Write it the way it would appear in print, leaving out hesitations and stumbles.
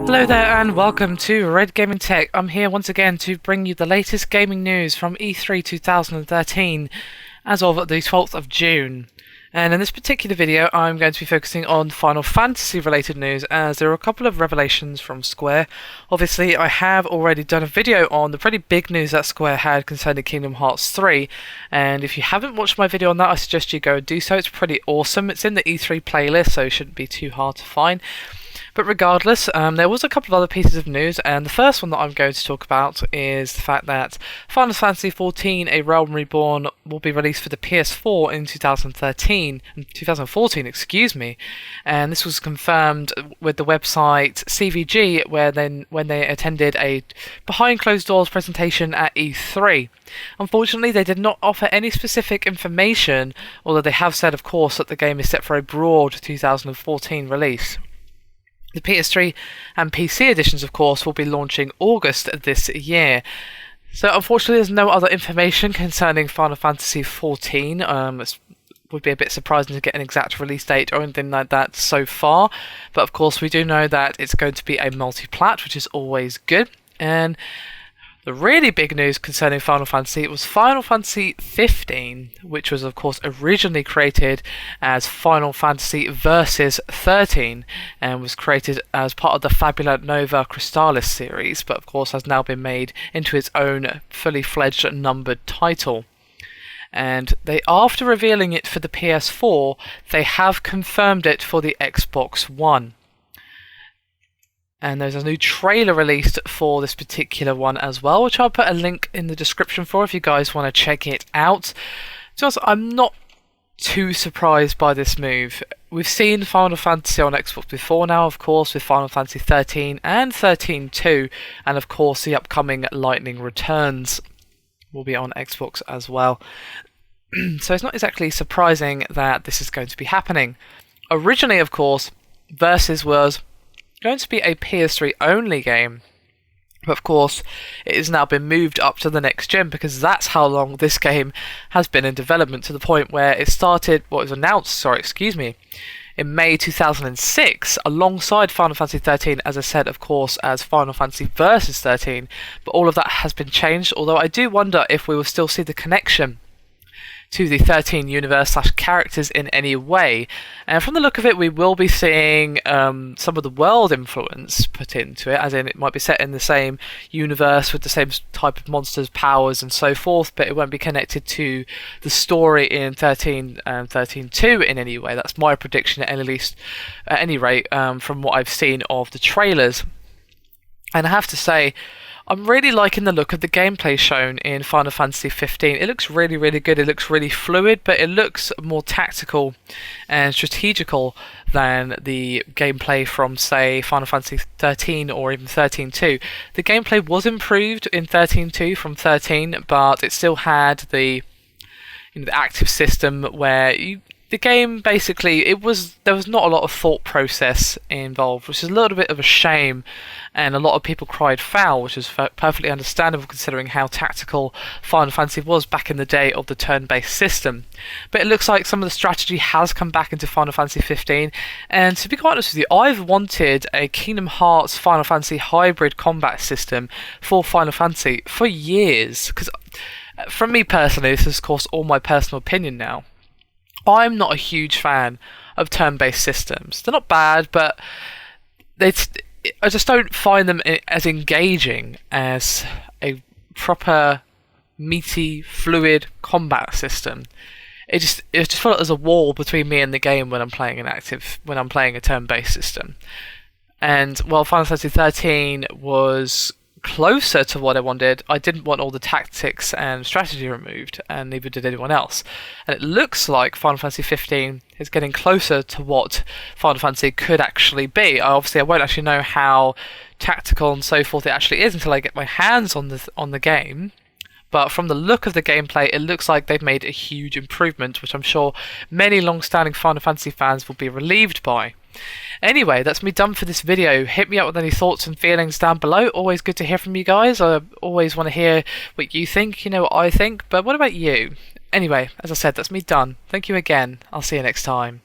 Hello there and welcome to Red Gaming Tech. I'm here once again to bring you the latest gaming news from E3 2013 as of the 12th of June. And in this particular video I'm going to be focusing on Final Fantasy related news, as there are a couple of revelations from Square. Obviously I have already done a video on the pretty big news that Square had concerning Kingdom Hearts 3, and if you haven't watched my video on that I suggest you go and do so. It's pretty awesome. It's in the E3 playlist, so it shouldn't be too hard to find. But regardless, there was a couple of other pieces of news, and the first one that I'm going to talk about is the fact that Final Fantasy XIV: A Realm Reborn will be released for the PS4 in 2014, excuse me. And this was confirmed with the website CVG, when they attended a behind closed doors presentation at E3. Unfortunately, they did not offer any specific information, although they have said, of course, that the game is set for a broad 2014 release. The PS3 and PC editions, of course, will be launching August this year. So unfortunately there's no other information concerning Final Fantasy XIV. It would be a bit surprising to get an exact release date or anything like that so far. But of course we do know that it's going to be a multi-plat, which is always good. And the really big news concerning Final Fantasy was Final Fantasy XV, which was of course originally created as Final Fantasy Versus 13 and was created as part of the Fabula Nova Crystallis series, but of course has now been made into its own fully fledged numbered title. And after revealing it for the PS4, they have confirmed it for the Xbox One. And there's a new trailer released for this particular one as well, which I'll put a link in the description for if you guys want to check it out. Just, I'm not too surprised by this move. We've seen Final Fantasy on Xbox before now, of course, with Final Fantasy 13 and 13-2, and of course the upcoming Lightning Returns will be on Xbox as well. So it's not exactly surprising that this is going to be happening. Originally, of course, Versus was going to be a PS3 only game, but of course it has now been moved up to the next gen, because that's how long this game has been in development, to the point where it started, in May 2006 alongside Final Fantasy 13, as I said, of course, as Final Fantasy Versus 13, but all of that has been changed, although I do wonder if we will still see the connection to the 13 universe / characters in any way. And from the look of it, we will be seeing some of the world influence put into it, as in it might be set in the same universe with the same type of monsters, powers and so forth, but it won't be connected to the story in 13 and 13-2 in any way. That's my prediction, at any rate, from what I've seen of the trailers. And I have to say, I'm really liking the look of the gameplay shown in Final Fantasy XV. It looks really, really good. It looks really fluid, but it looks more tactical and strategical than the gameplay from, say, Final Fantasy 13 or even 13-2. The gameplay was improved in 13-2 from 13, but it still had the active system where the game basically, there was not a lot of thought process involved, which is a little bit of a shame, and a lot of people cried foul, which is perfectly understandable considering how tactical Final Fantasy was back in the day of the turn-based system. But it looks like some of the strategy has come back into Final Fantasy 15, and to be quite honest with you, I've wanted a Kingdom Hearts Final Fantasy hybrid combat system for Final Fantasy for years, because from me personally, this is of course all my personal opinion now, I'm not a huge fan of turn-based systems. They're not bad, but I just don't find them as engaging as a proper, meaty, fluid combat system. It just feels like there's a wall between me and the game when I'm playing a turn-based system. And while Final Fantasy 13 was closer to what I wanted, I didn't want all the tactics and strategy removed, and neither did anyone else. And it looks like Final Fantasy 15 is getting closer to what Final Fantasy could actually be. Obviously I won't actually know how tactical and so forth it actually is until I get my hands on the game, but from the look of the gameplay it looks like they've made a huge improvement, which I'm sure many long-standing Final Fantasy fans will be relieved by. Anyway, that's me done for this video. Hit me up with any thoughts and feelings down below. Always good to hear from you guys. I always want to hear what you think. You know what I think, but what about you? Anyway, as I said, that's me done. Thank you again. I'll see you next time.